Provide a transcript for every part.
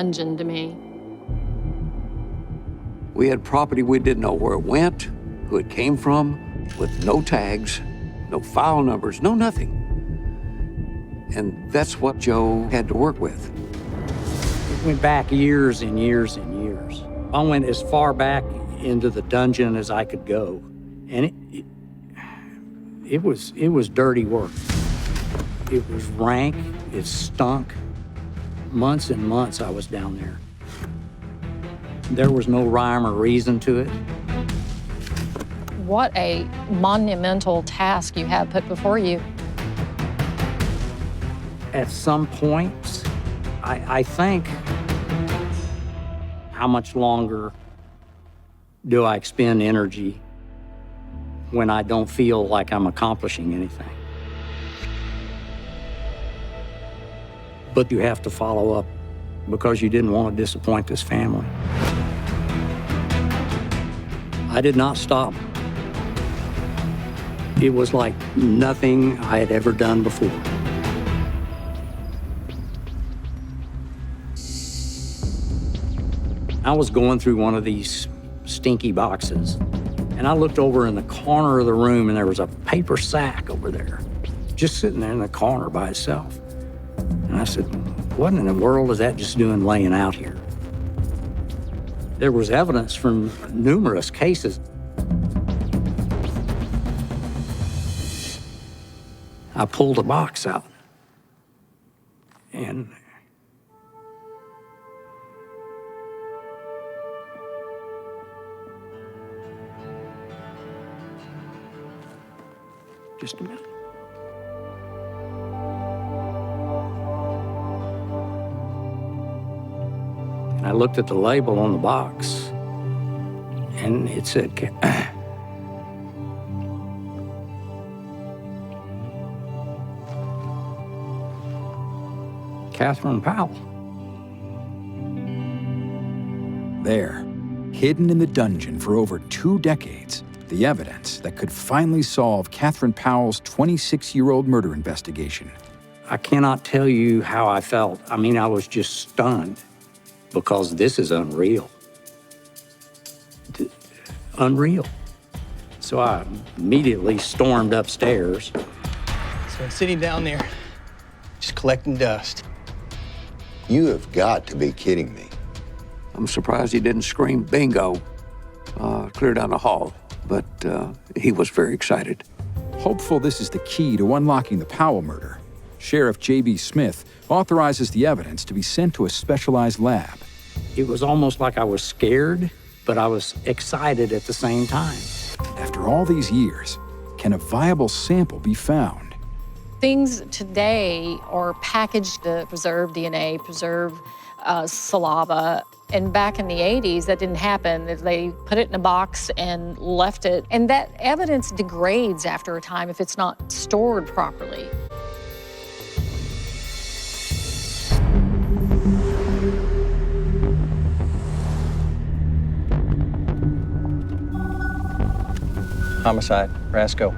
dungeon to me. We had property we didn't know where it went, who it came from, with no tags, no file numbers, no nothing. And that's what Joe had to work with. It went back years and years and years. I went as far back into the dungeon as I could go. And it was dirty work. It was rank, it stunk. Months and months I was down there. There was no rhyme or reason to it. What a monumental task you have put before you. At some points, I think, how much longer do I expend energy when I don't feel like I'm accomplishing anything? But you have to follow up because you didn't want to disappoint this family. I did not stop. It was like nothing I had ever done before. I was going through one of these stinky boxes, and I looked over in the corner of the room, and there was a paper sack over there, just sitting there in the corner by itself. And I said, what in the world is that just doing laying out here? There was evidence from numerous cases. I pulled a box out, and just a minute. And I looked at the label on the box, and it said, Catherine Powell. There, hidden in the dungeon for over 2 decades, the evidence that could finally solve Catherine Powell's 26-year-old murder investigation. I cannot tell you how I felt. I mean, I was just stunned because this is unreal. Unreal. So I immediately stormed upstairs. So I'm sitting down there, just collecting dust. You have got to be kidding me. I'm surprised he didn't scream bingo clear down the hall, but he was very excited. Hopeful this is the key to unlocking the Powell murder, Sheriff J.B. Smith authorizes the evidence to be sent to a specialized lab. It was almost like I was scared, but I was excited at the same time. After all these years, can a viable sample be found? Things today are packaged to preserve DNA, preserve saliva. And back in the 80s, that didn't happen. They put it in a box and left it. And that evidence degrades after a time if it's not stored properly. Homicide, Rasco.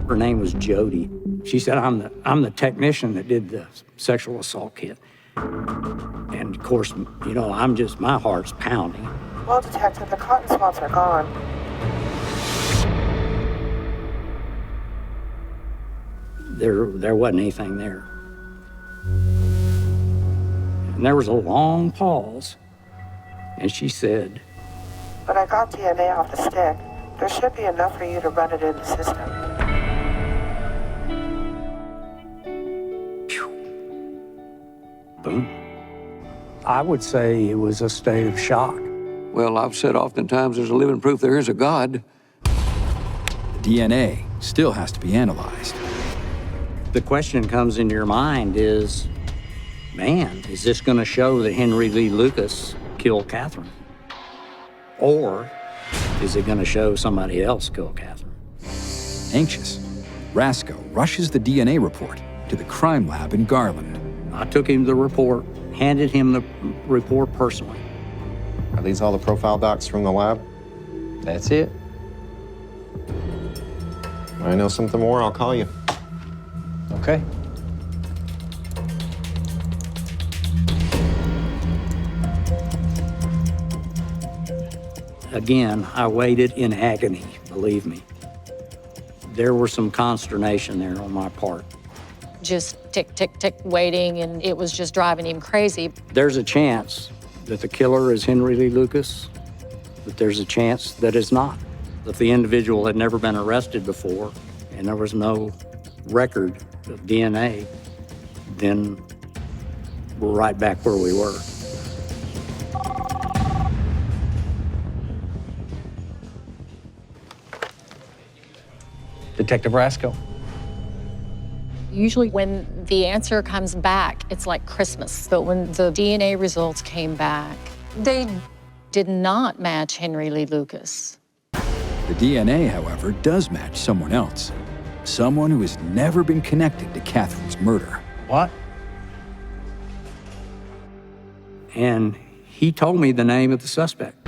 Her name was Jody. She said, I'm the technician that did the sexual assault kit. And of course, you know, my heart's pounding. Well, Detective, the cotton swabs are gone. There wasn't anything there. And there was a long pause, and she said, But I got DNA off the stick. There should be enough for you to run it in the system. boom. I would say it was a state of shock. Well, I've said oftentimes there's a living proof there is a God. The DNA still has to be analyzed. The question comes into your mind is, man, is this going to show that Henry Lee Lucas killed Catherine? Or is it going to show somebody else killed Catherine? Anxious, Rasco rushes the DNA report to the crime lab in Garland. I took him the report, handed him the report personally. Are these all the profile docs from the lab? That's it. When I know something more, I'll call you. Okay. Again, I waited in agony, believe me. There was some consternation there on my part. Just tick, tick, tick, waiting, and it was just driving him crazy. There's a chance that the killer is Henry Lee Lucas, but there's a chance that it's not. If the individual had never been arrested before and there was no record of DNA, then we're right back where we were. Detective Rasco. Usually when the answer comes back, it's like Christmas. But when the DNA results came back, they did not match Henry Lee Lucas. The DNA, however, does match someone else. Someone who has never been connected to Catherine's murder. What? And he told me the name of the suspect.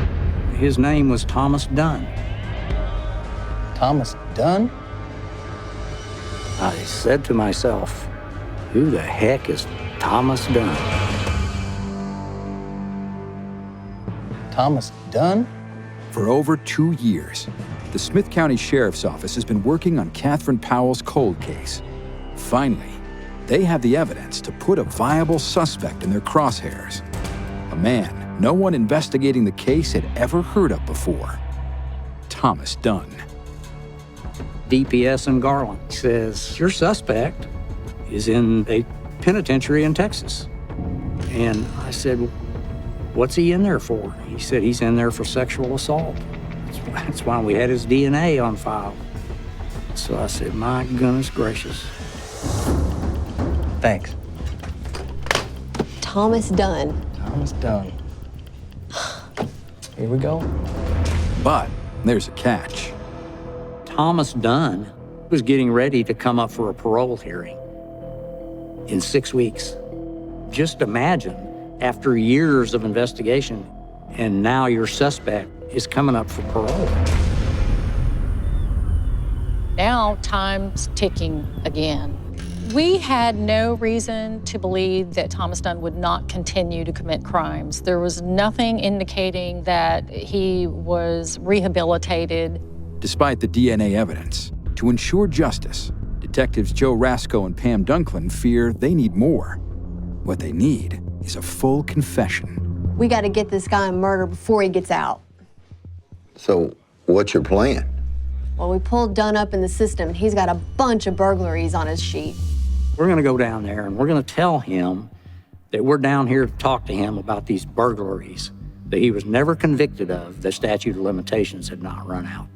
His name was Thomas Dunn. Thomas Dunn? I said to myself, who the heck is Thomas Dunn? Thomas Dunn? For over 2 years, the Smith County Sheriff's Office has been working on Catherine Powell's cold case. Finally, they have the evidence to put a viable suspect in their crosshairs. A man no one investigating the case had ever heard of before. Thomas Dunn. DPS in Garland says, your suspect is in a penitentiary in Texas. And I said, well, what's he in there for? He said he's in there for sexual assault. That's why we had his DNA on file. So I said, my goodness gracious. Thanks. Thomas Dunn. Thomas Dunn. Here we go. But there's a catch. Thomas Dunn was getting ready to come up for a parole hearing in 6 weeks. Just imagine, after years of investigation, and now your suspect is coming up for parole. Now time's ticking again. We had no reason to believe that Thomas Dunn would not continue to commit crimes. There was nothing indicating that he was rehabilitated. Despite the DNA evidence, to ensure justice, detectives Joe Rasco and Pam Dunklin fear they need more. What they need is a full confession. We got to get this guy in murder before he gets out. So, what's your plan? Well, we pulled Dunn up in the system, and he's got a bunch of burglaries on his sheet. We're going to go down there, and we're going to tell him that we're down here to talk to him about these burglaries that he was never convicted of. The statute of limitations had not run out.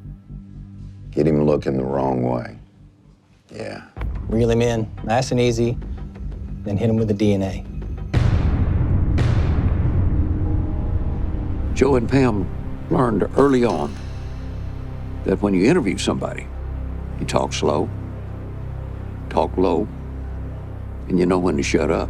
Get him looking the wrong way. Yeah. Reel him in, nice and easy, then hit him with the DNA. Joe and Pam learned early on that when you interview somebody, you talk slow, talk low, and you know when to shut up.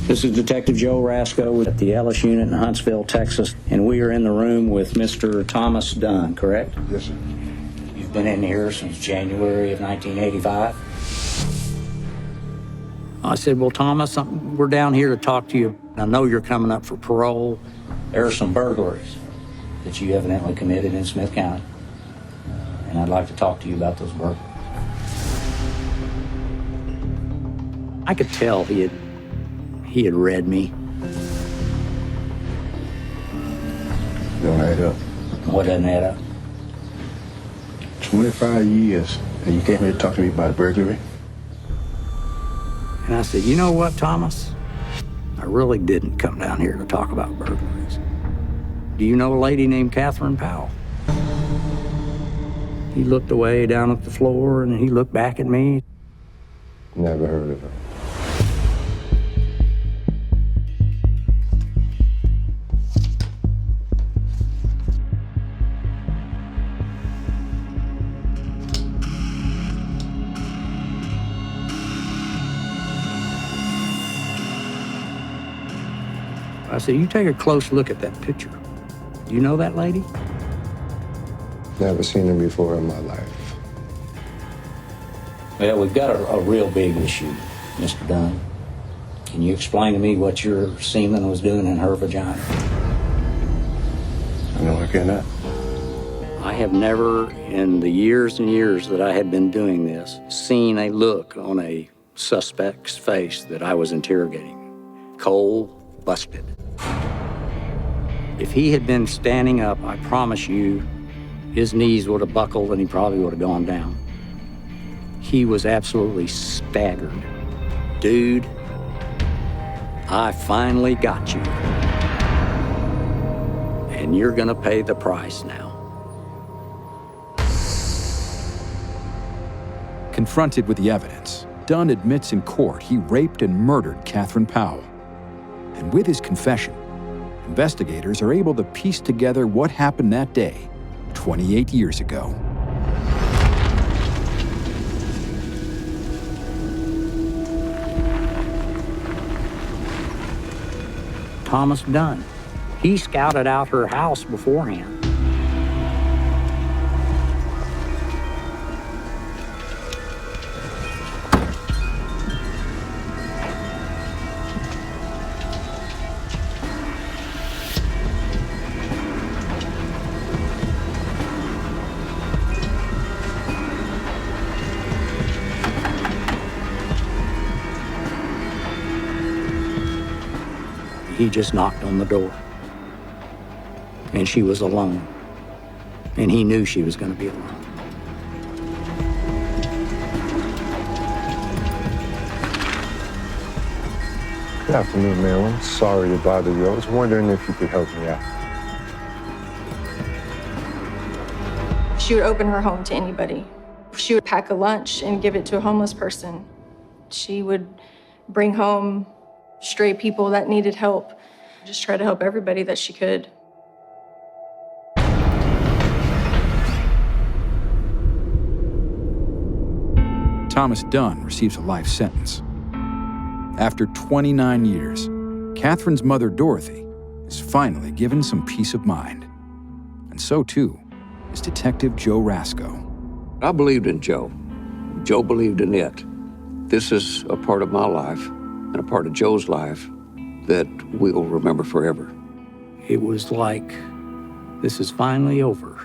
This is Detective Joe Rasco at the Ellis Unit in Huntsville, Texas, and we are in the room with Mr. Thomas Dunn, correct? Yes, sir. You've been in here since January of 1985? I said, well, Thomas, we're down here to talk to you. I know you're coming up for parole. There are some burglaries that you evidently committed in Smith County, and I'd like to talk to you about those burglaries. I could tell he had read me. Don't add up. What doesn't add up? 25 years, and you came here to talk to me about burglary? And I said, you know what, Thomas? I really didn't come down here to talk about burglaries. Do you know a lady named Catherine Powell? He looked away down at the floor, and he looked back at me. Never heard of her. I said, you take a close look at that picture. You know that lady? Never seen her before in my life. Well, we've got a real big issue, Mr. Dunn. Can you explain to me what your semen was doing in her vagina? I know I cannot. I have never, in the years and years that I had been doing this, seen a look on a suspect's face that I was interrogating. Cold, busted. If he had been standing up, I promise you, his knees would have buckled and he probably would have gone down. He was absolutely staggered. Dude, I finally got you. And you're gonna pay the price now. Confronted with the evidence, Dunn admits in court he raped and murdered Catherine Powell. And with his confession, investigators are able to piece together what happened that day, 28 years ago. Thomas Dunn. He scouted out her house beforehand. He just knocked on the door. And she was alone. And he knew she was going to be alone. Good afternoon, Marilyn. Sorry to bother you. I was wondering if you could help me out. She would open her home to anybody. She would pack a lunch and give it to a homeless person. She would bring home stray people that needed help. Just try to help everybody that she could. Thomas Dunn receives a life sentence. After 29 years, Catherine's mother, Dorothy, is finally given some peace of mind. And so, too, is Detective Joe Rasco. I believed in Joe. Joe believed in it. This is a part of my life and a part of Joe's life that we'll remember forever. It was like, this is finally over.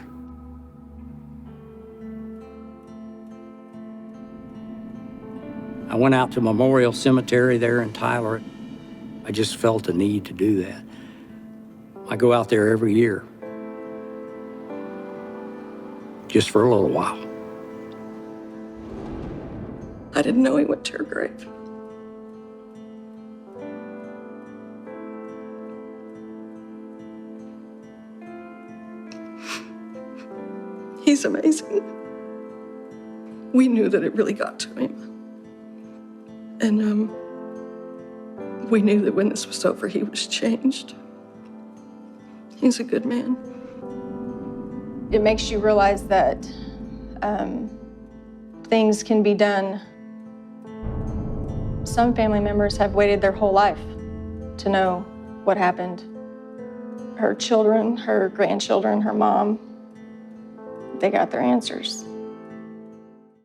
I went out to Memorial Cemetery there in Tyler. I just felt a need to do that. I go out there every year, just for a little while. I didn't know he went to her grave. He's amazing. We knew that it really got to him. And we knew that when this was over, he was changed. He's a good man. It makes you realize that things can be done. Some family members have waited their whole life to know what happened. Her children, her grandchildren, her mom, they got their answers.